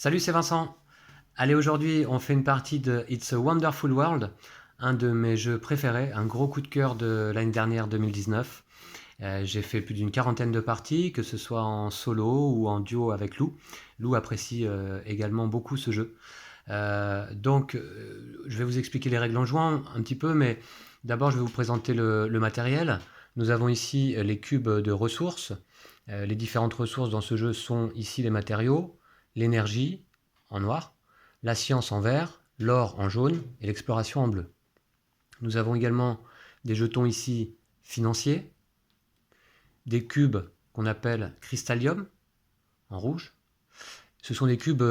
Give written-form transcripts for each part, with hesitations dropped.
Salut, c'est Vincent. Allez, aujourd'hui, on fait une partie de It's a Wonderful World, un de mes jeux préférés, un gros coup de cœur de l'année dernière 2019. J'ai fait plus d'une quarantaine de parties, que ce soit en solo ou en duo avec Lou. Lou apprécie également beaucoup ce jeu. Je vais vous expliquer les règles en jouant un petit peu, mais d'abord, je vais vous présenter le matériel. Nous avons ici les cubes de ressources. Les différentes ressources dans ce jeu sont ici les matériaux, l'énergie en noir, la science en vert, l'or en jaune et l'exploration en bleu. Nous avons également des jetons ici financiers, des cubes qu'on appelle cristallium en rouge. Ce sont des cubes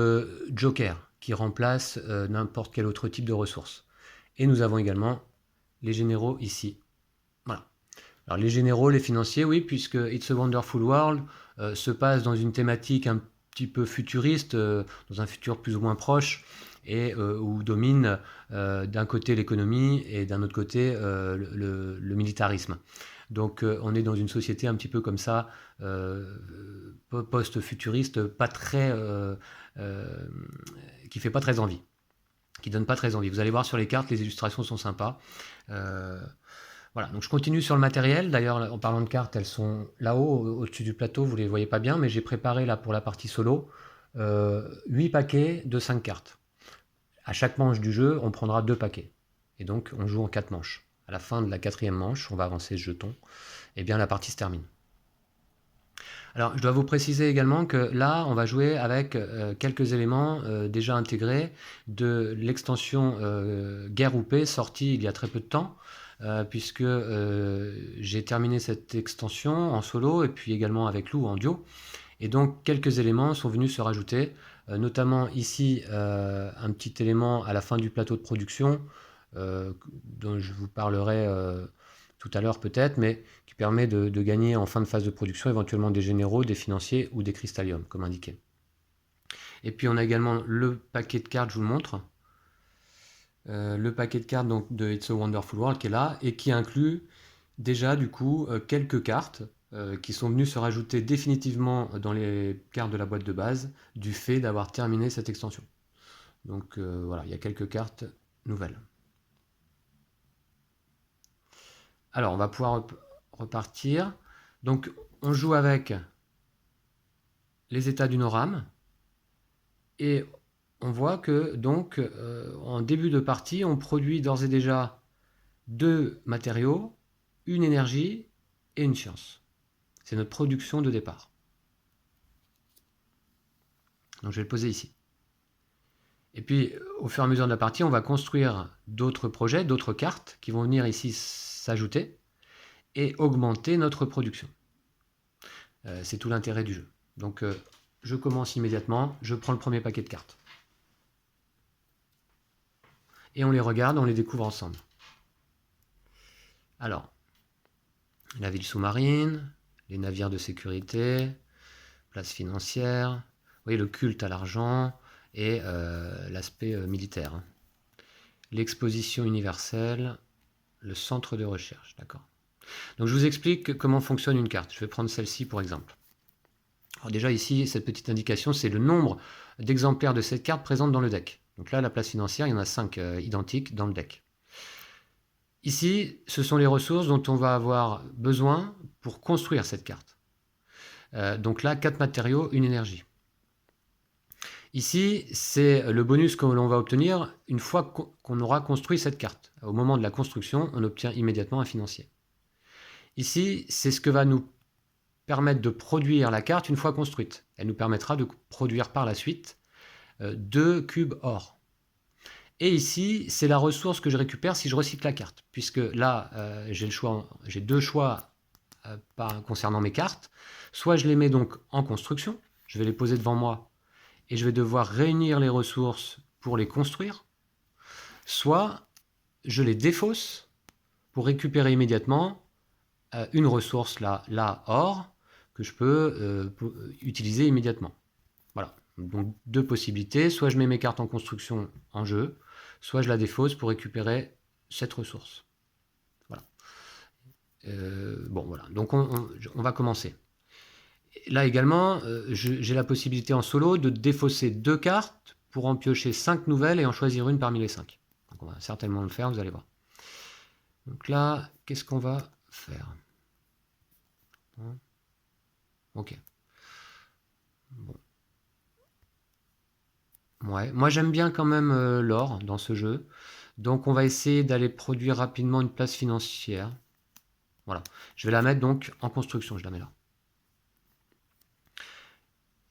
joker qui remplacent n'importe quel autre type de ressources. Et nous avons également les généraux ici. Voilà. Alors les généraux, les financiers, oui, puisque It's a Wonderful World se passe dans une thématique un petit peu futuriste, dans un futur plus ou moins proche, et où domine d'un côté l'économie et d'un autre côté le militarisme. Donc on est dans une société un petit peu comme ça, post-futuriste, pas très, qui fait pas très envie, qui donne pas très envie. Vous allez voir sur les cartes, les illustrations sont sympas. Euh, voilà, donc je continue sur le matériel. D'ailleurs, en parlant de cartes, elles sont là-haut, au-dessus du plateau, vous ne les voyez pas bien, mais j'ai préparé là pour la partie solo 8 paquets de 5 cartes. À chaque manche du jeu, on prendra 2 paquets. Et donc, on joue en 4 manches. À la fin de la quatrième manche, on va avancer ce jeton, et bien la partie se termine. Alors, je dois vous préciser également que là, on va jouer avec quelques éléments déjà intégrés de l'extension Guerre ou Paix sortie il y a très peu de temps, puisque j'ai terminé cette extension en solo et puis également avec Lou en duo. Et donc, quelques éléments sont venus se rajouter, notamment ici un petit élément à la fin du plateau de production dont je vous parlerai tout à l'heure peut-être, mais qui permet de gagner en fin de phase de production éventuellement des généraux, des financiers ou des cristalliums, comme indiqué. Et puis on a également le paquet de cartes, je vous le montre. Le paquet de cartes donc, de It's a Wonderful World qui est là et qui inclut déjà du coup quelques cartes qui sont venues se rajouter définitivement dans les cartes de la boîte de base du fait d'avoir terminé cette extension. Donc voilà, il y a quelques cartes nouvelles. Alors, on va pouvoir repartir. Donc, on joue avec les états d'une rame et on voit que donc en début de partie, on produit d'ores et déjà 2 matériaux, une énergie et une science. C'est notre production de départ. Donc, je vais le poser ici. Et puis, au fur et à mesure de la partie, on va construire d'autres projets, d'autres cartes qui vont venir ici s'ajouter et augmenter notre production. C'est tout l'intérêt du jeu. Donc, je commence immédiatement, je prends le premier paquet de cartes. Et on les regarde, on les découvre ensemble. Alors, la ville sous-marine, les navires de sécurité, place financière, vous voyez le culte à l'argent et l'aspect militaire. L'exposition universelle, le centre de recherche, d'accord. Donc je vous explique comment fonctionne une carte. Je vais prendre celle-ci pour exemple. Alors déjà ici, cette petite indication, c'est le nombre d'exemplaires de cette carte présente dans le deck. Donc là, la place financière, il y en a 5 identiques dans le deck. Ici, ce sont les ressources dont on va avoir besoin pour construire cette carte. Donc là, 4 matériaux, une énergie. Ici, c'est le bonus que l'on va obtenir une fois qu'on aura construit cette carte. Au moment de la construction, on obtient immédiatement un financier. Ici, c'est ce que va nous permettre de produire la carte une fois construite. Elle nous permettra de produire par la suite 2 cubes or. Et ici, c'est la ressource que je récupère si je recycle la carte, puisque là, j'ai 2 choix concernant mes cartes. Soit je les mets donc en construction, je vais les poser devant moi, et je vais devoir réunir les ressources pour les construire, soit je les défausse pour récupérer immédiatement une ressource, là or, que je peux utiliser immédiatement. Voilà, donc 2 possibilités, soit je mets mes cartes en construction en jeu, soit je la défausse pour récupérer cette ressource. Voilà. Bon, voilà. Donc, on va commencer. Là également, j'ai la possibilité en solo de défausser 2 cartes pour en piocher 5 nouvelles et en choisir une parmi les 5. Donc on va certainement le faire, vous allez voir. Donc là, qu'est-ce qu'on va faire? Ok. Bon. Ouais. Moi j'aime bien quand même l'or dans ce jeu. Donc on va essayer d'aller produire rapidement une place financière. Voilà. Je vais la mettre donc en construction, je la mets là.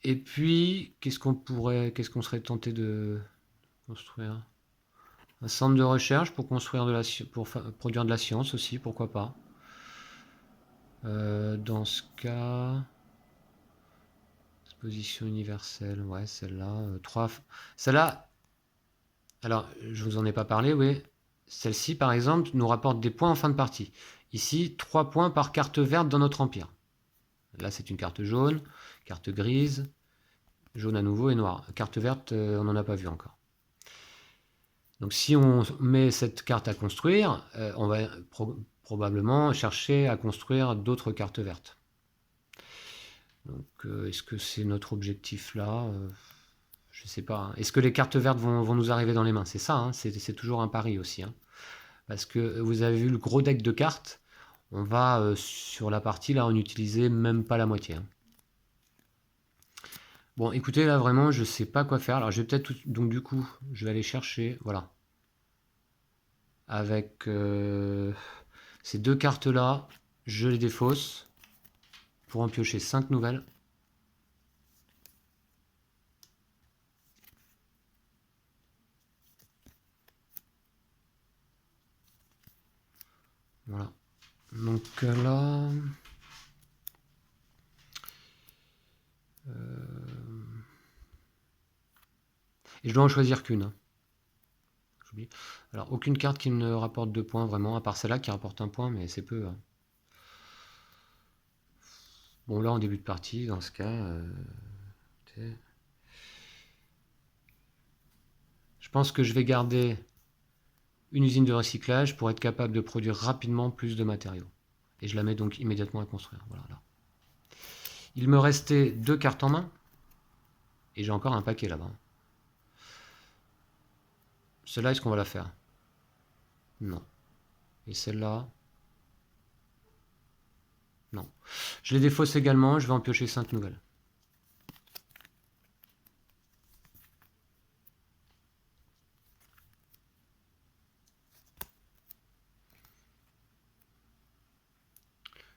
Et puis, qu'est-ce qu'on serait tenté de construire? Un centre de recherche pour construire pour produire de la science aussi, pourquoi pas. Dans ce cas, exposition universelle, ouais, celle-là, celle-là, alors je vous en ai pas parlé, oui. Celle-ci, par exemple, nous rapporte des points en fin de partie. Ici, 3 points par carte verte dans notre empire. Là, c'est une carte jaune, carte grise, jaune à nouveau et noire. Carte verte, on n'en a pas vu encore. Donc si on met cette carte à construire, on va probablement chercher à construire d'autres cartes vertes. Donc est-ce que c'est notre objectif là? Je ne sais pas. Hein. Est-ce que les cartes vertes vont nous arriver dans les mains? C'est ça, hein, c'est toujours un pari aussi. Hein. Parce que vous avez vu le gros deck de cartes, on va sur la partie là, on n'utilisait même pas la moitié. Hein. Bon, écoutez, là vraiment, je sais pas quoi faire. Alors, je vais peut-être donc du coup, je vais aller chercher, voilà, avec ces 2 cartes là, je les défausse pour en piocher 5 nouvelles. Voilà. Donc là, et je dois en choisir qu'une. Hein. Alors, aucune carte qui me rapporte 2 points, vraiment, à part celle-là qui rapporte 1 point, mais c'est peu. Hein. Bon, là, en début de partie, dans ce cas... je pense que je vais garder une usine de recyclage pour être capable de produire rapidement plus de matériaux. Et je la mets donc immédiatement à construire. Voilà, là. Il me restait 2 cartes en main. Et j'ai encore un paquet là-bas. Celle-là, est-ce qu'on va la faire? Non. Et celle-là? Non. Je les défausse également, je vais en piocher 5 nouvelles.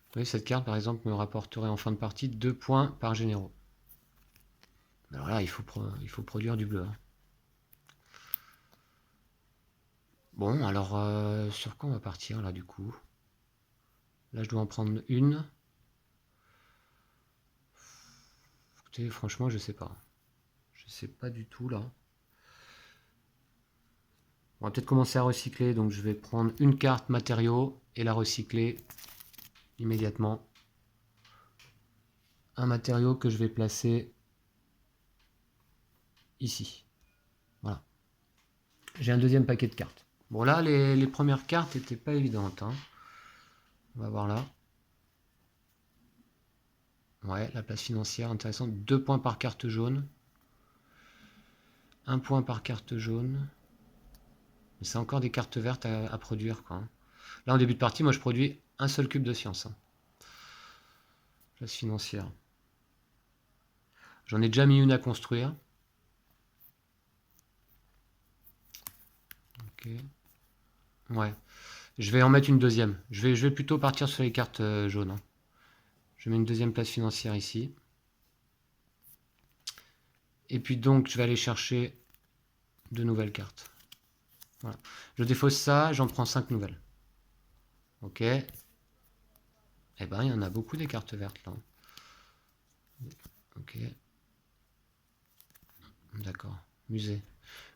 Vous voyez, cette carte, par exemple, me rapporterait en fin de partie 2 points par généraux. Alors là, il faut produire du bleu. Hein. Bon, alors, sur quoi on va partir, là, du coup? Là, je dois en prendre une. Écoutez, franchement, je sais pas. Je sais pas du tout, là. On va peut-être commencer à recycler, donc je vais prendre une carte matériaux et la recycler immédiatement. Un matériau que je vais placer ici. Voilà. J'ai un deuxième paquet de cartes. Bon là, les premières cartes n'étaient pas évidentes. Hein. On va voir là. Ouais, la place financière, intéressante. 2 points par carte jaune. 1 point par carte jaune. Mais c'est encore des cartes vertes à produire. Quoi. Là, en début de partie, moi, je produis un seul cube de science. Hein. Place financière. J'en ai déjà mis une à construire. Ok. Ouais. Je vais en mettre une deuxième. Je vais plutôt partir sur les cartes jaunes. Hein. Je mets une deuxième place financière ici. Et puis donc, je vais aller chercher de nouvelles cartes. Voilà. Je défausse ça, j'en prends 5 nouvelles. Ok. Eh ben, il y en a beaucoup des cartes vertes là. Ok. D'accord. Musée.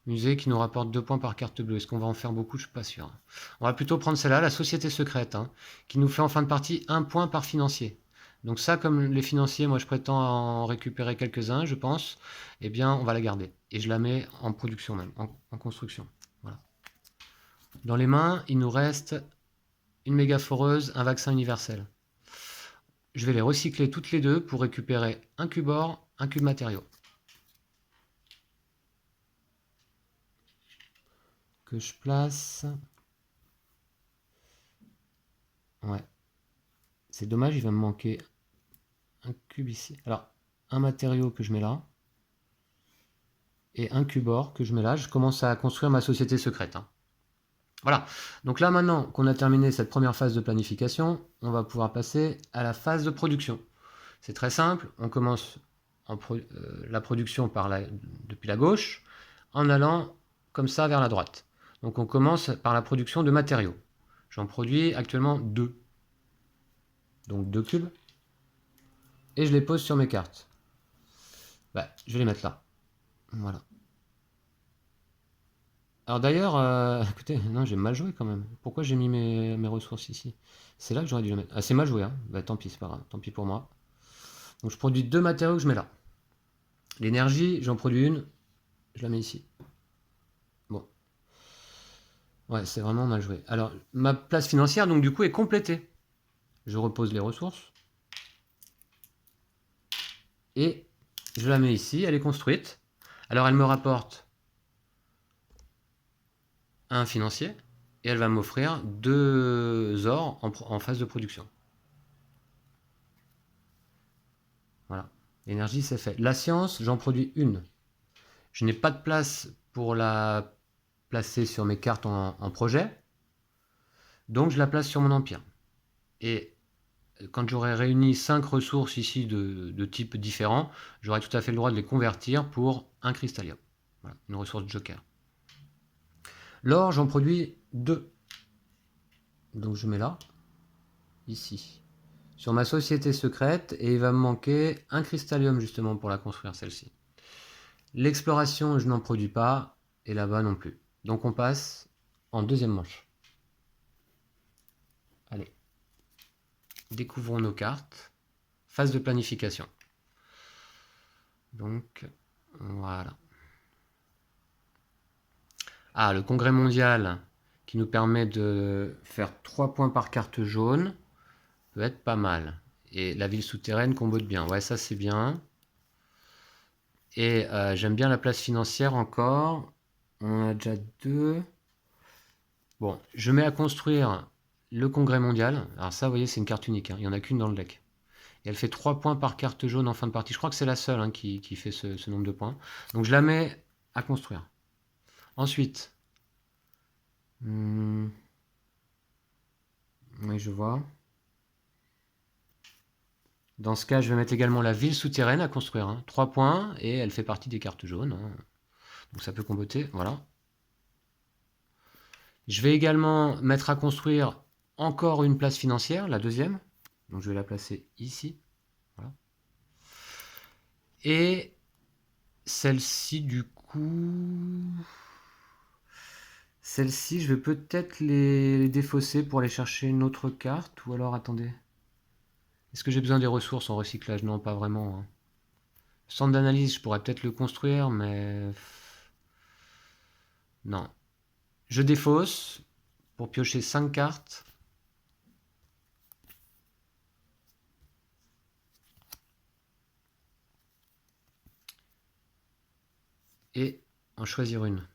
Musée qui nous rapporte 2 points par carte bleue. Est-ce qu'on va en faire beaucoup? Je ne suis pas sûr. On va plutôt prendre celle-là, la société secrète, hein, qui nous fait en fin de partie 1 point par financier. Donc ça, comme les financiers, moi je prétends en récupérer quelques-uns, je pense, eh bien on va la garder. Et je la mets en production même, en construction. Voilà. Dans les mains, il nous reste une méga foreuse, un vaccin universel. je vais les recycler toutes les deux pour récupérer un cube or, un cube matériau. Que je place. Ouais. C'est dommage, il va me manquer un cube ici. Alors, un matériau que je mets là. Et un cube or que je mets là. Je commence à construire ma société secrète. Hein. Voilà. Donc là, maintenant qu'on a terminé cette première phase de planification, on va pouvoir passer à la phase de production. C'est très simple. On commence la production depuis la gauche, en allant comme ça vers la droite. Donc on commence par la production de matériaux. J'en produis actuellement 2. Donc 2 cubes. Et je les pose sur mes cartes. Bah, je vais les mettre là. Voilà. Alors d'ailleurs, écoutez, non, j'ai mal joué quand même. Pourquoi j'ai mis mes ressources ici? C'est là que j'aurais dû les mettre. Ah, c'est mal joué, hein. Bah tant pis, c'est pas grave. Tant pis pour moi. Donc je produis 2 matériaux que je mets là. L'énergie, j'en produis une. Je la mets ici. Bon. Ouais, c'est vraiment mal joué. Alors, ma place financière, donc du coup, est complétée. Je repose les ressources. Et je la mets ici, elle est construite. Alors, elle me rapporte un financier. Et elle va m'offrir 2 ors en phase de production. Voilà. L'énergie, c'est fait. La science, j'en produis une. Je n'ai pas de place pour la placer sur mes cartes en projet. Donc, je la place sur mon empire. Et quand j'aurai réuni 5 ressources ici de types différents, j'aurai tout à fait le droit de les convertir pour un cristallium. Voilà, une ressource joker. L'or, j'en produis 2. Donc je mets là, ici, sur ma société secrète, et il va me manquer un cristallium justement pour la construire, celle-ci. L'exploration, je n'en produis pas, et là-bas non plus. Donc on passe en deuxième manche. Allez, découvrons nos cartes. Phase de planification. Donc, voilà. Ah, le congrès mondial qui nous permet de faire 3 points par carte jaune peut être pas mal. Et la ville souterraine qu'on botte bien. Ouais, ça c'est bien. Et j'aime bien la place financière encore. On a déjà 2. Bon, je mets à construire le congrès mondial. Alors ça, vous voyez, c'est une carte unique. Hein. Il n'y en a qu'une dans le deck. Et elle fait 3 points par carte jaune en fin de partie. Je crois que c'est la seule hein, qui fait ce nombre de points. Donc je la mets à construire. Ensuite, oui, je vois. Dans ce cas, je vais mettre également la ville souterraine à construire. Hein. 3 points, et elle fait partie des cartes jaunes. Hein. Donc ça peut comboter, voilà. Je vais également mettre à construire encore une place financière, la deuxième. Donc je vais la placer ici. Voilà. Et celle-ci, du coup... Celle-ci, je vais peut-être les défausser pour aller chercher une autre carte. Ou alors, attendez. Est-ce que j'ai besoin des ressources en recyclage? Non, pas vraiment. Hein. Centre d'analyse, je pourrais peut-être le construire, mais... Non. Je défausse pour piocher 5 cartes. Et en choisir une.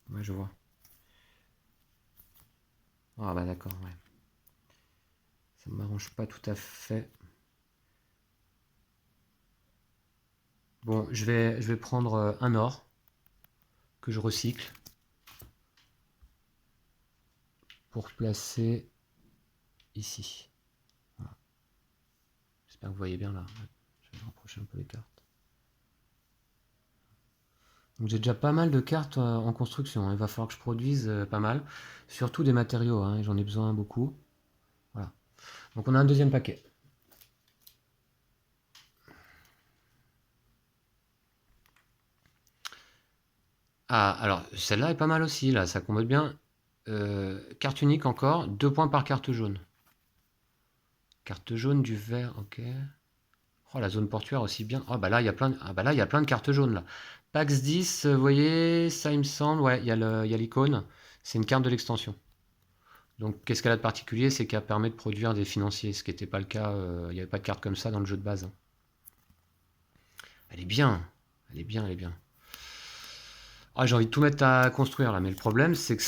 Ouais, je vois. Ah bah d'accord, ouais. Ça ne m'arrange pas tout à fait. Bon, je vais prendre un or que je recycle pour placer ici. Voilà. J'espère que vous voyez bien là. Je vais rapprocher un peu les cartes. Donc j'ai déjà pas mal de cartes en construction. Il va falloir que je produise pas mal. Surtout des matériaux, hein, j'en ai besoin beaucoup. Voilà. Donc on a un deuxième paquet. Ah, alors celle-là est pas mal aussi, là, ça combote bien. Carte unique encore, 2 points par carte jaune. Carte jaune, du vert, ok. Oh, la zone portuaire aussi bien. Oh, bah là, il y a plein de cartes jaunes, là. Pax 10, vous voyez, ça, il me semble, ouais, il y a l'icône. C'est une carte de l'extension. Donc, qu'est-ce qu'elle a de particulier? C'est qu'elle permet de produire des financiers, ce qui n'était pas le cas. Il n'y avait pas de carte comme ça dans le jeu de base, hein. Elle est bien. Elle est bien, elle est bien. Ah, j'ai envie de tout mettre à construire là, mais le problème, c'est que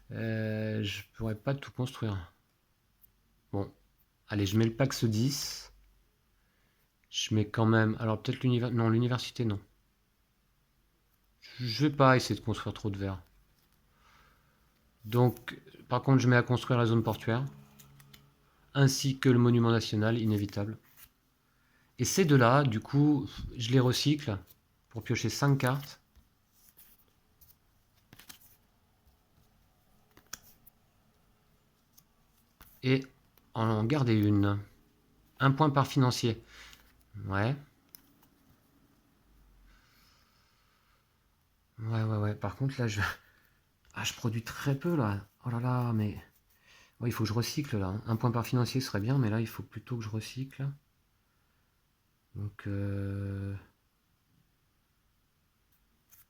je pourrais pas tout construire. Bon, allez, je mets le Pax 10. Je mets quand même. Alors, peut-être l'université. Non, l'université, non. Je vais pas essayer de construire trop de verre. Donc, par contre, je mets à construire la zone portuaire, ainsi que le monument national, inévitable. Et ces deux-là, du coup, je les recycle pour piocher 5 cartes. Et en garder une. Un point par financier. Ouais. Ouais. Par contre, là, je produis très peu, là. Oh là là, mais... Ouais, il faut que je recycle, là. Un point par financier serait bien, mais là, il faut plutôt que je recycle. Donc...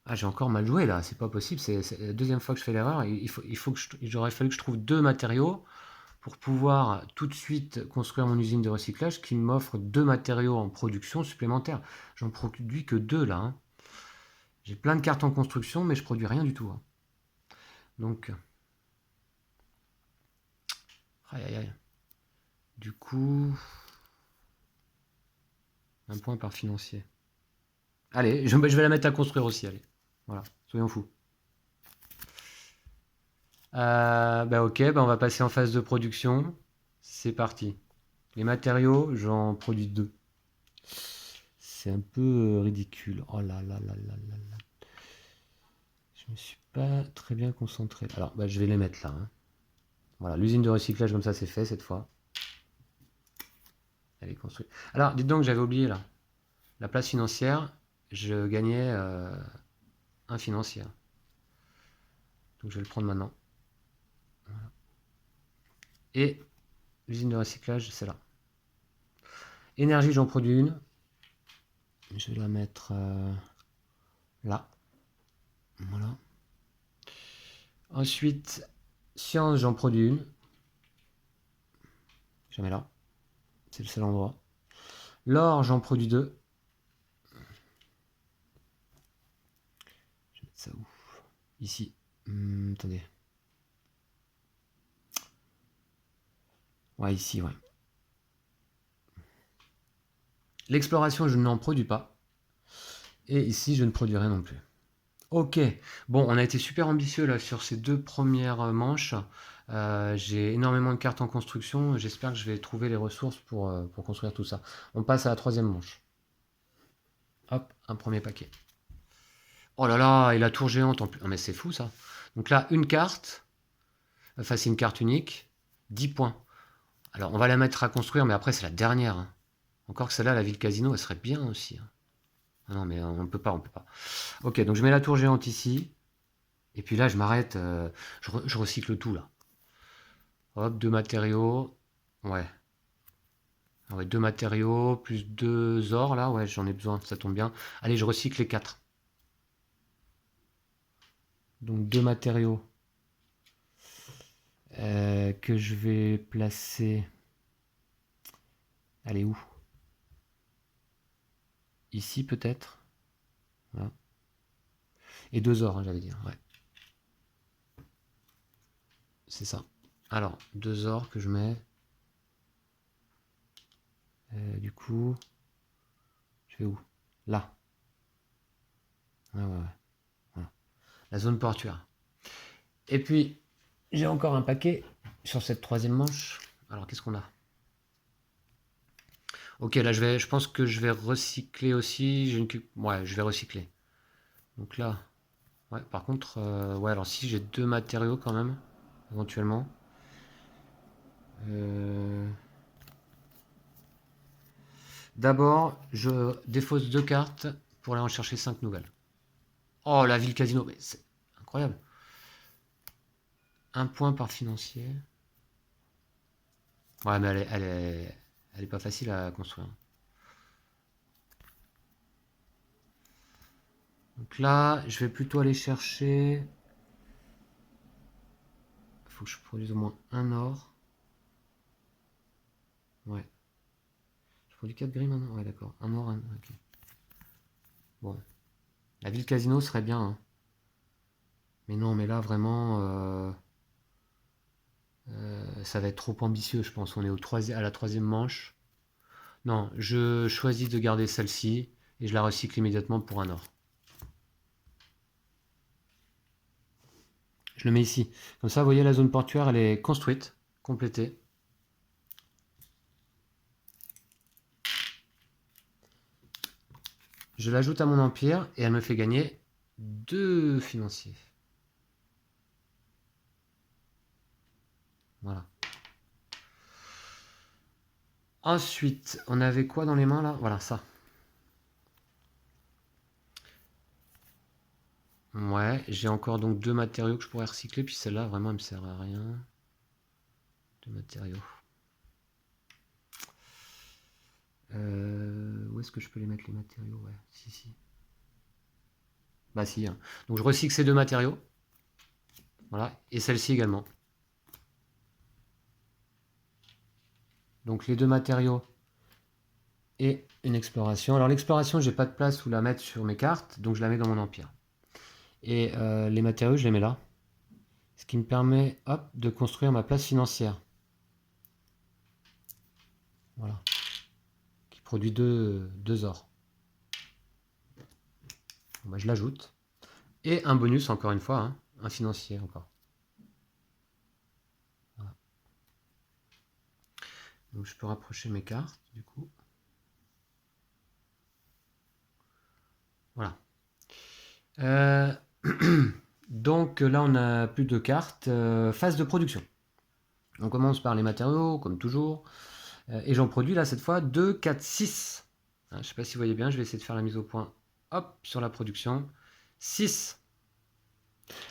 Ah, j'ai encore mal joué, là. C'est pas possible. C'est la deuxième fois que je fais l'erreur. J'aurais fallu que je trouve 2 matériaux pour pouvoir tout de suite construire mon usine de recyclage qui m'offre 2 matériaux en production supplémentaires. J'en produis que 2 là, hein. J'ai plein de cartes en construction, mais je produis rien du tout, hein. Donc, aïe aïe aïe. Du coup, un point par financier. Allez, je vais la mettre à construire aussi, allez. Voilà, soyons fous. Bah ok, bah on va passer en phase de production. C'est parti. Les matériaux, j'en produis 2. C'est un peu ridicule. Oh là là là là là là. Je me suis pas très bien concentré. Alors, bah, je vais les mettre là, hein. Voilà, l'usine de recyclage comme ça, c'est fait cette fois. Elle est construite. Alors, dites donc, j'avais oublié là. La place financière, je gagnais un financier. Donc, je vais le prendre maintenant. Voilà. Et l'usine de recyclage, c'est là. Énergie, j'en produis une. Je vais la mettre là. Voilà. Ensuite, science, j'en produis une. Je la mets là. C'est le seul endroit. L'or, j'en produis 2. Je vais mettre ça où? Ici. Attendez. Ouais, ici, ouais. L'exploration, je n'en produis pas. Et ici, je ne produis rien non plus. Ok. Bon, on a été super ambitieux là sur ces 2 premières manches. J'ai énormément de cartes en construction. J'espère que je vais trouver les ressources pour construire tout ça. On passe à la 3e manche. Hop, un premier paquet. Oh là là, et la tour géante en plus. Non mais c'est fou ça. Donc là, une carte. Enfin, c'est une carte unique. 10 points. Alors, on va la mettre à construire, mais après, c'est la dernière, hein. Encore que celle-là, la ville casino, elle serait bien aussi, hein. Ah non, mais on ne peut pas, on peut pas. Ok, donc je mets la tour géante ici. Et puis là, je m'arrête. Je recycle tout, là. Hop, 2 matériaux. Ouais. Ah ouais, 2 matériaux, plus 2 ors, là. Ouais, j'en ai besoin, ça tombe bien. Allez, je recycle les 4. Donc 2 matériaux que je vais placer. Allez, où? Ici, peut-être. Voilà. Et 2 ors, hein, j'allais dire. Ouais. C'est ça. Alors, 2 ors que je mets. Du coup, je vais où? Là. Ouais. Voilà. La zone portuaire. Et puis, j'ai encore un paquet sur cette 3e manche. Alors, qu'est-ce qu'on a? Ok, là, je pense que je vais recycler aussi. Ouais, je vais recycler. Donc là, ouais, par contre, ouais, alors si j'ai 2 matériaux quand même, éventuellement. D'abord, je défausse 2 cartes pour aller en chercher 5 nouvelles. Oh, la ville casino, mais c'est incroyable. Un point par financier. Ouais, mais elle est pas facile à construire. Donc là, je vais plutôt aller chercher faut que je produise au moins un or. Ouais. Je produis 4 gris maintenant. Ouais, d'accord. Un or, un. Ok. Bon. La ville casino serait bien. Hein. Mais non, mais là, vraiment, ça va être trop ambitieux, je pense. On est à la troisième manche. Non, je choisis de garder celle-ci et je la recycle immédiatement pour un or. Je le mets ici. Comme ça, vous voyez, la zone portuaire, elle est construite, complétée. Je l'ajoute à mon empire et elle me fait gagner 2 financiers. Voilà. Ensuite, on avait quoi dans les mains là? Voilà, ça. Ouais, j'ai encore donc 2 matériaux que je pourrais recycler, puis celle-là, vraiment, elle me sert à rien. 2 matériaux. Où est-ce que je peux les mettre les matériaux? Ouais, si. Bah si. Hein. Donc je recycle ces 2 matériaux. Voilà, et celle-ci également. Donc les 2 matériaux et une exploration. Alors l'exploration, j'ai pas de place où la mettre sur mes cartes, donc je la mets dans mon empire. Et les matériaux, je les mets là. Ce qui me permet, hop, de construire ma place financière. Voilà. Qui produit 2 ors. Bon, bah, je l'ajoute. Et un bonus, encore une fois, hein, un financier encore. Voilà. Donc je peux rapprocher mes cartes, du coup. Voilà. Donc là, on a plus de cartes. Phase de production. On commence par les matériaux, comme toujours. Et j'en produis là, cette fois, 2, 4, 6. Je ne sais pas si vous voyez bien, je vais essayer de faire la mise au point. Hop, sur la production. 6.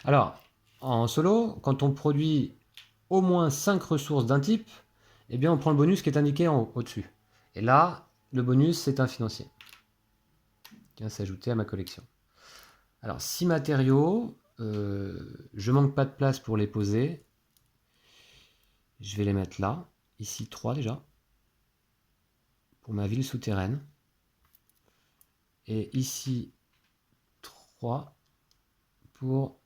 Alors, en solo, quand on produit au moins 5 ressources d'un type, eh bien on prend le bonus qui est indiqué au-dessus. Et là, le bonus, c'est un financier qui vient s'ajouter à ma collection. Alors, 6 matériaux, je manque pas de place pour les poser. Je vais les mettre là. Ici, 3 déjà. Pour ma ville souterraine. Et ici, 3 pour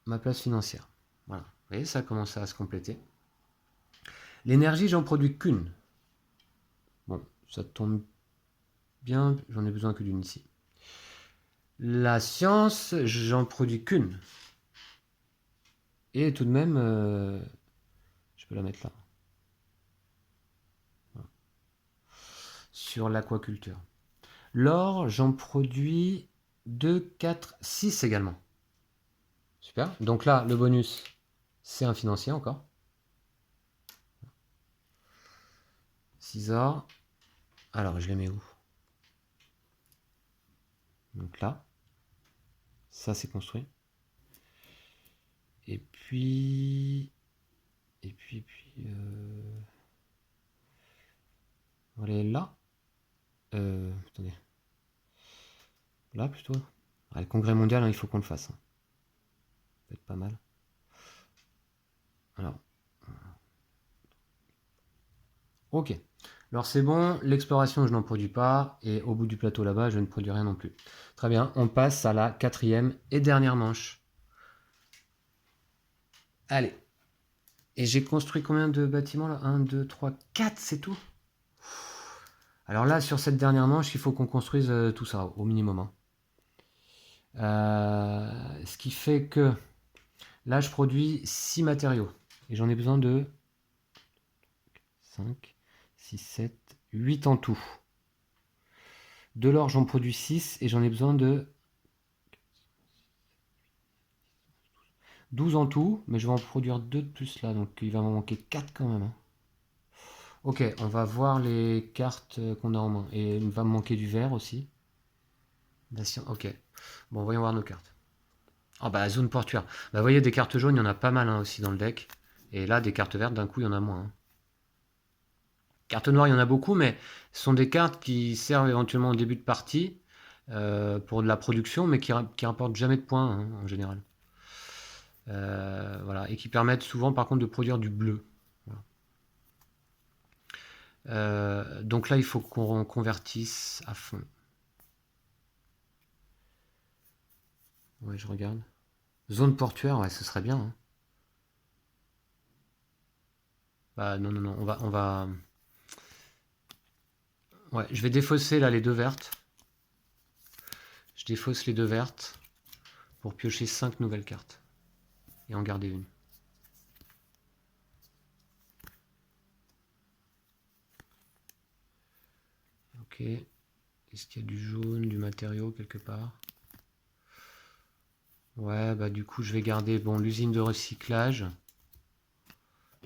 ma place financière. Voilà. Vous voyez, ça commence à se compléter. L'énergie, j'en produis qu'une. Bon, ça tombe bien, j'en ai besoin que d'une ici. La science, j'en produis qu'une. Et tout de même, je peux la mettre là. Voilà. Sur l'aquaculture. L'or, j'en produis 2, 4, 6 également. Super. Donc là, le bonus, c'est un financier encore. 6 or. Alors, je les mets où? Donc là, ça c'est construit. Et puis, on va aller là. Attendez. Là plutôt. Ah, le congrès mondial, hein, il faut qu'on le fasse. Hein. Ça peut être pas mal. Alors. Ok. Alors c'est bon, l'exploration je n'en produis pas, et au bout du plateau là-bas je ne produis rien non plus. Très bien, on passe à la 4e et dernière manche. Allez. Et j'ai construit combien de bâtiments là? 1, 2, 3, 4, c'est tout? Alors là, sur cette dernière manche, il faut qu'on construise tout ça, au minimum. Hein. Ce qui fait que là, je produis 6 matériaux. Et j'en ai besoin de 5, 6, 7, 8 en tout. De l'or, j'en produis 6 et j'en ai besoin de 12 en tout, mais je vais en produire 2 de plus là, donc il va m'en manquer 4 quand même. Hein. Ok, on va voir les cartes qu'on a en main. Et il va me manquer du vert aussi. Ok. Bon, voyons voir nos cartes. Ah bah, zone portuaire. Bah, vous voyez, des cartes jaunes, il y en a pas mal hein, aussi dans le deck. Et là, des cartes vertes, d'un coup, il y en a moins. Hein. Cartes noires, il y en a beaucoup, mais ce sont des cartes qui servent éventuellement au début de partie pour de la production, mais qui rapportent jamais de points hein, en général. voilà, et qui permettent souvent par contre de produire du bleu. Voilà. Donc là, il faut qu'on convertisse à fond. Ouais, je regarde. Zone portuaire, ouais, ce serait bien. Hein. Bah non, non, non, on va... Ouais, je vais défausser là les deux vertes. Je défausse les deux vertes pour piocher 5 nouvelles cartes. Et en garder une. Ok. Est-ce qu'il y a du jaune, du matériau quelque part? Ouais, bah du coup je vais garder bon, l'usine de recyclage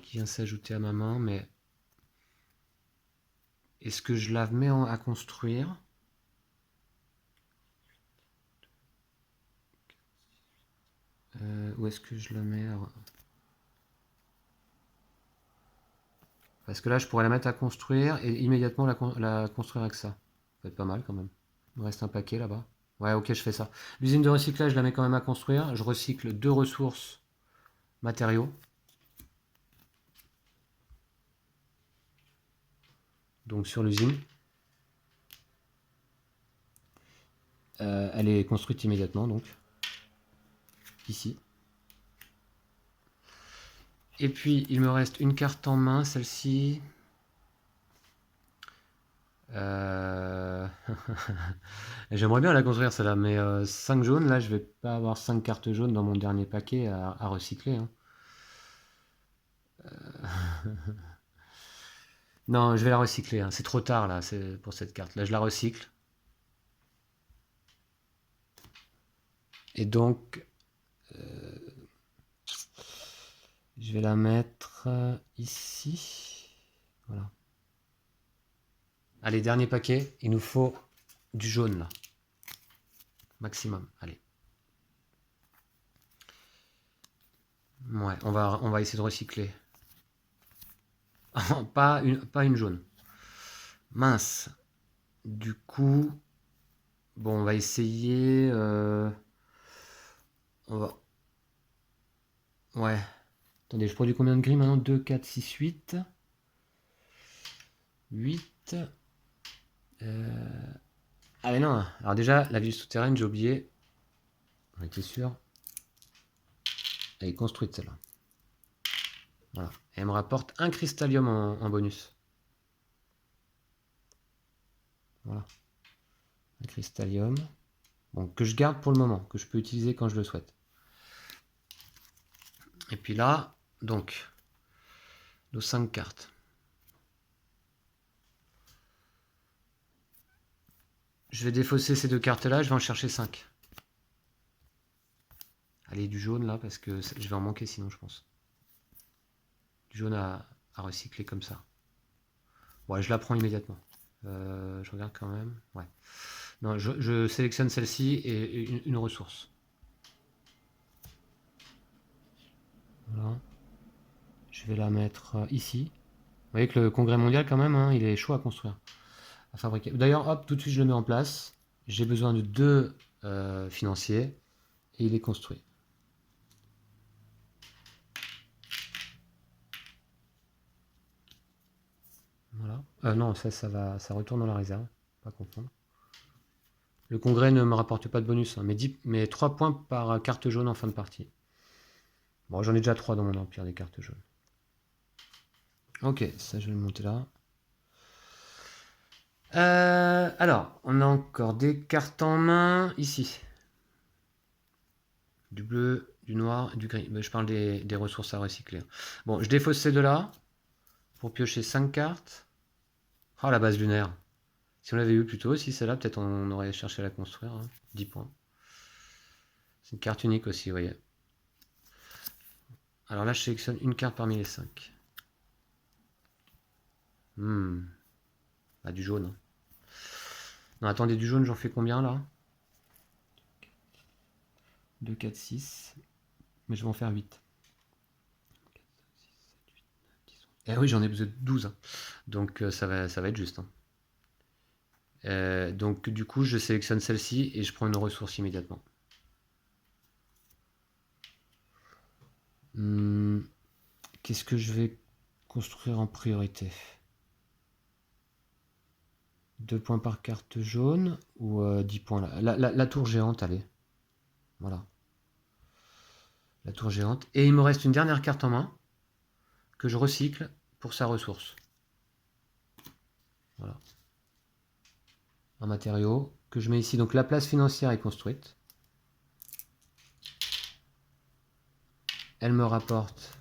qui vient s'ajouter à ma main, mais est-ce que je la mets à construire? Où est-ce que je la mets? Parce que là je pourrais la mettre à construire et immédiatement la construire avec ça. Ça va être pas mal quand même. Il me reste un paquet là-bas. Ouais, ok, je fais ça. L'usine de recyclage, je la mets quand même à construire. Je recycle 2 ressources matériaux. Donc sur l'usine. Elle est construite immédiatement donc. Ici. Et puis il me reste une carte en main, celle-ci. J'aimerais bien la construire celle-là, mais 5 jaunes, là je vais pas avoir 5 cartes jaunes dans mon dernier paquet à recycler. Hein. Non, je vais la recycler, hein. C'est trop tard là pour cette carte. Là je la recycle. Et donc, je vais la mettre ici. Voilà. Allez, dernier paquet. Il nous faut du jaune là. Maximum. Allez. Ouais, on va essayer de recycler. pas une jaune. Mince. Du coup, bon, on va essayer. On va. Ouais. Attendez, je produis combien de gris maintenant? 2, 4, 6, 8. 8. Ah mais non. Alors déjà, la ville souterraine, j'ai oublié. On était sûr. Elle est construite celle-là. Voilà. Et elle me rapporte un cristallium en bonus. Voilà. Un cristallium. Bon, que je garde pour le moment, que je peux utiliser quand je le souhaite. Et puis là, donc, nos 5 cartes. Je vais défausser ces deux cartes-là, je vais en chercher 5. Allez, du jaune là, parce que je vais en manquer sinon, je pense. Du jaune à recycler comme ça. Ouais, je la prends immédiatement. Je regarde quand même. Ouais. Non, je sélectionne celle-ci et une ressource. Voilà. Je vais la mettre ici. Vous voyez que le congrès mondial, quand même, hein, il est chaud à construire, à fabriquer. D'ailleurs, hop, tout de suite, je le mets en place. J'ai besoin de 2 financiers et il est construit. Voilà. Non, ça retourne dans la réserve. Pas confondre. Le congrès ne me rapporte pas de bonus, hein, mais 3 points par carte jaune en fin de partie. Bon, j'en ai déjà 3 dans mon empire des cartes jaunes. Ok, ça je vais le monter là. Alors, on a encore des cartes en main ici. Du bleu, du noir et du gris. Mais je parle des ressources à recycler. Bon, je défausse ces deux-là pour piocher 5 cartes. Ah, la base lunaire. Si on l'avait eu plus tôt aussi, celle-là, peut-être on aurait cherché à la construire. Hein. 10 points. C'est une carte unique aussi, vous voyez. Alors là, je sélectionne une carte parmi les 5. Ah, du jaune. Non, attendez, du jaune, j'en fais combien là? 2, 4, 6. Mais je vais en faire 8. Eh oui, j'en ai besoin de 12. Hein. Donc ça va être juste. Hein. Donc du coup, je sélectionne celle-ci et je prends une ressource immédiatement. Qu'est-ce que je vais construire en priorité? 2 points par carte jaune ou 10 points là. La tour géante, allez. Voilà. La tour géante. Et il me reste une dernière carte en main que je recycle pour sa ressource. Voilà. Un matériau que je mets ici. Donc la place financière est construite. Elle me rapporte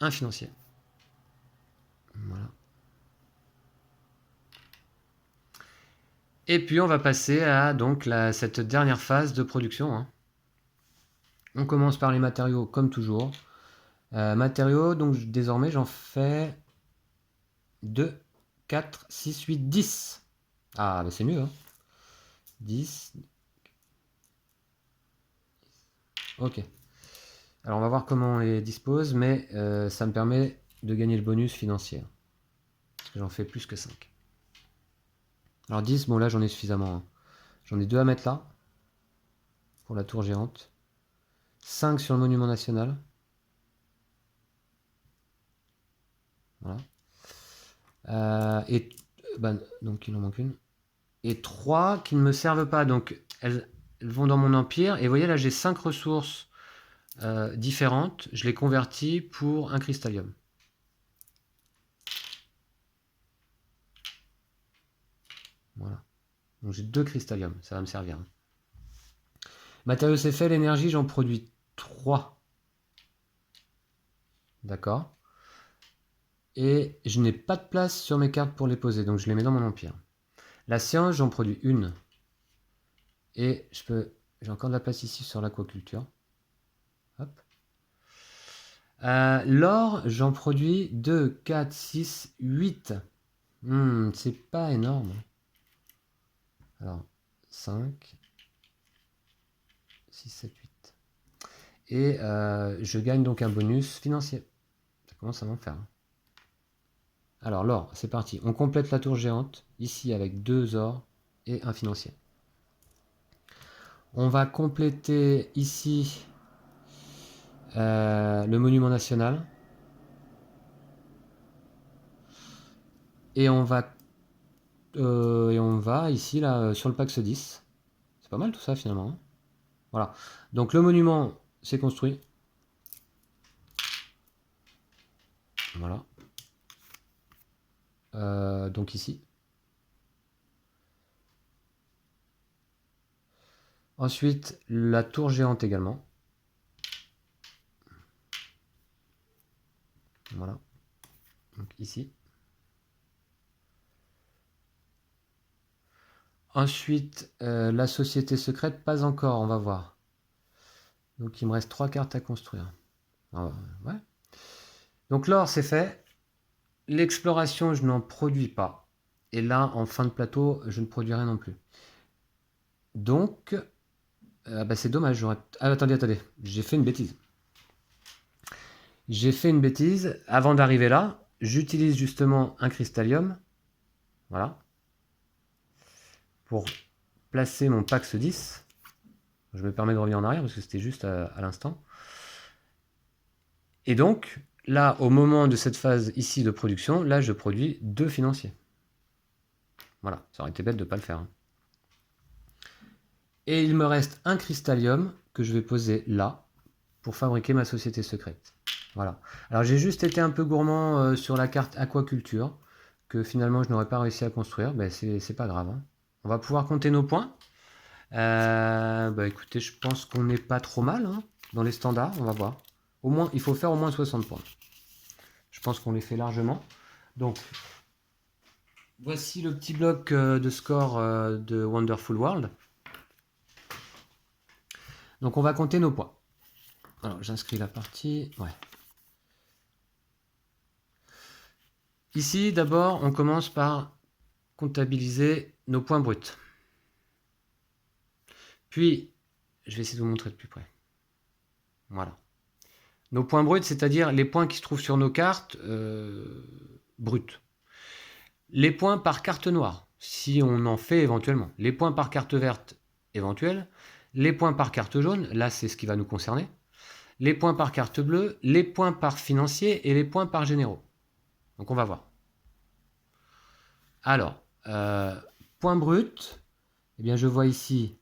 un financier. Voilà. Et puis on va passer à donc cette dernière phase de production. Hein. On commence par les matériaux comme toujours. Matériaux, donc désormais j'en fais 2, 4, 6, 8, 10. Ah, bah c'est mieux. Hein. 10. Ok. Alors on va voir comment on les dispose, mais ça me permet de gagner le bonus financier. Parce que j'en fais plus que 5. Alors 10, bon là j'en ai suffisamment. Hein. J'en ai 2 à mettre là. Pour la tour géante. 5 sur le monument national. Voilà. Donc il en manque une. Et 3 qui ne me servent pas. Donc elles vont dans mon empire. Et vous voyez là j'ai 5 ressources différentes. Je les convertis pour un cristallium. Voilà. Donc j'ai 2 cristalliums. Ça va me servir. Hein. Matériaux c'est fait. L'énergie j'en produis 3. D'accord. Et je n'ai pas de place sur mes cartes pour les poser. Donc je les mets dans mon empire. La science, j'en produis une. Et j'ai encore de la place ici sur l'aquaculture. Hop. L'or, j'en produis 2, 4, 6, 8. C'est pas énorme. Alors, 5, 6, 7, 8. Et je gagne donc un bonus financier. Ça commence à m'en faire. Alors, l'or, c'est parti. On complète la tour géante, ici avec 2 ors et un financier. On va compléter ici le monument national. Et on va ici là sur le Pax 10. C'est pas mal tout ça finalement. Hein. Voilà. Donc le monument c'est construit. Voilà. Donc ici. Ensuite la tour géante également. Voilà. Donc ici. Ensuite la société secrète, pas encore, on va voir. Donc il me reste 3 cartes à construire. Ouais. Donc l'or c'est fait. L'exploration je n'en produis pas. Et là en fin de plateau je ne produirai non plus. Donc c'est dommage. Attendez. J'ai fait une bêtise. Avant d'arriver là, j'utilise justement un cristallium. Voilà. Pour placer mon Pax 10. Je me permets de revenir en arrière parce que c'était juste à l'instant. Et donc, là, au moment de cette phase ici de production, là, je produis 2 financiers. Voilà. Ça aurait été bête de ne pas le faire. Hein. Et il me reste un cristallium que je vais poser là pour fabriquer ma société secrète. Voilà. Alors j'ai juste été un peu gourmand sur la carte aquaculture que finalement je n'aurais pas réussi à construire. Ben, c'est pas grave. Hein. On va pouvoir compter nos points. Écoutez, je pense qu'on n'est pas trop mal hein, dans les standards. On va voir. Au moins, il faut faire au moins 60 points. Je pense qu'on les fait largement. Donc, voici le petit bloc de score de Wonderful World. Donc on va compter nos points. Alors j'inscris la partie. Ouais. Ici, d'abord, on commence par comptabiliser nos points bruts. Puis, je vais essayer de vous montrer de plus près. Voilà. Nos points bruts, c'est-à-dire les points qui se trouvent sur nos cartes brutes. Les points par carte noire, si on en fait éventuellement. Les points par carte verte, éventuels. Les points par carte jaune, là, c'est ce qui va nous concerner. les points par carte bleue, les points par financier et les points par généraux. Donc on va voir. Alors, point brut, eh bien je vois ici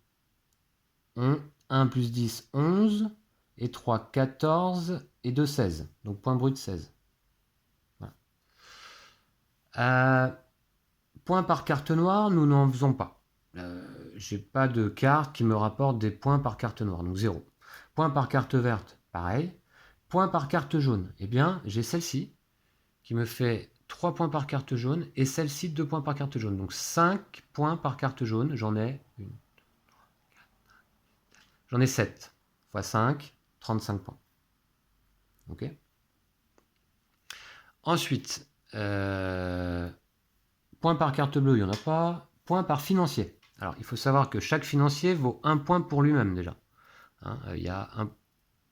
1 plus 10, 11, et 3, 14, et 2, 16. Donc point brut, 16. Voilà. Point par carte noire, nous n'en faisons pas. J'ai pas de carte qui me rapporte des points par carte noire, donc 0. Point par carte verte, pareil. Point par carte jaune, eh bien j'ai celle-ci qui me fait 3 points par carte jaune et celle-ci 2 points par carte jaune. Donc 5 points par carte jaune, j'en ai 7 fois 5, 35 points. Ok. Ensuite, point par carte bleue, il n'y en a pas. Point par financier. Alors, il faut savoir que chaque financier vaut 1 point pour lui-même déjà. Hein,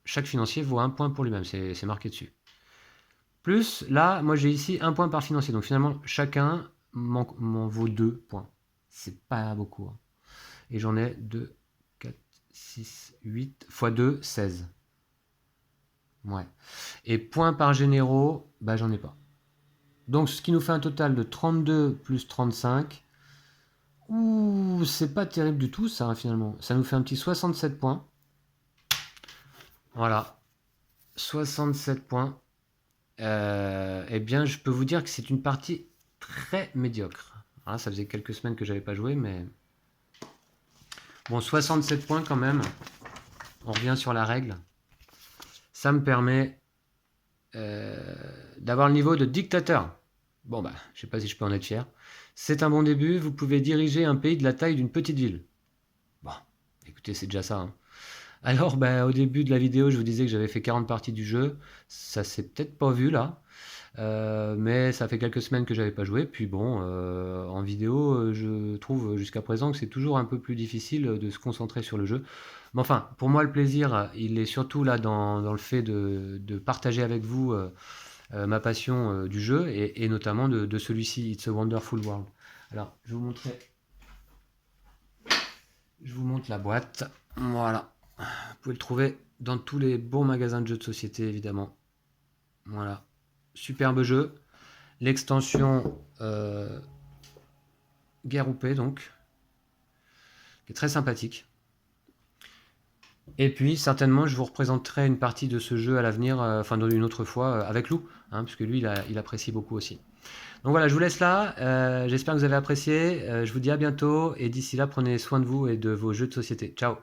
chaque financier vaut 1 point pour lui-même, c'est marqué dessus. Plus, là, moi j'ai ici 1 point par financier. Donc finalement, chacun m'en vaut 2 points. C'est pas beaucoup. Hein. Et j'en ai 2, 4, 6, 8 x 2, 16. Ouais. Et points par généraux, bah j'en ai pas. Donc ce qui nous fait un total de 32 plus 35. Ouh, c'est pas terrible du tout ça finalement. Ça nous fait un petit 67 points. Voilà. 67 points. Eh bien, je peux vous dire que c'est une partie très médiocre. Voilà, ça faisait quelques semaines que j'avais pas joué, mais... Bon, 67 points quand même. On revient sur la règle. Ça me permet d'avoir le niveau de dictateur. Bon, bah, je sais pas si je peux en être fier. C'est un bon début. Vous pouvez diriger un pays de la taille d'une petite ville. Bon, écoutez, c'est déjà ça. Hein. Alors, bah, au début de la vidéo, je vous disais que j'avais fait 40 parties du jeu. Ça s'est peut-être pas vu là. Mais ça fait quelques semaines que j'avais pas joué. Puis bon, en vidéo, je trouve jusqu'à présent que c'est toujours un peu plus difficile de se concentrer sur le jeu. Mais enfin, pour moi, le plaisir, il est surtout là dans le fait de partager avec vous ma passion du jeu et notamment de celui-ci, It's a Wonderful World. Alors, je vous montre la boîte. Voilà. Vous pouvez le trouver dans tous les bons magasins de jeux de société, évidemment. Voilà. Superbe jeu. L'extension Guerre ou Paix, donc, qui est très sympathique. Et puis, certainement, je vous représenterai une partie de ce jeu à l'avenir, enfin, une autre fois, avec Lou, hein, puisque lui, il apprécie beaucoup aussi. Donc voilà, je vous laisse là. J'espère que vous avez apprécié. Je vous dis à bientôt. Et d'ici là, prenez soin de vous et de vos jeux de société. Ciao!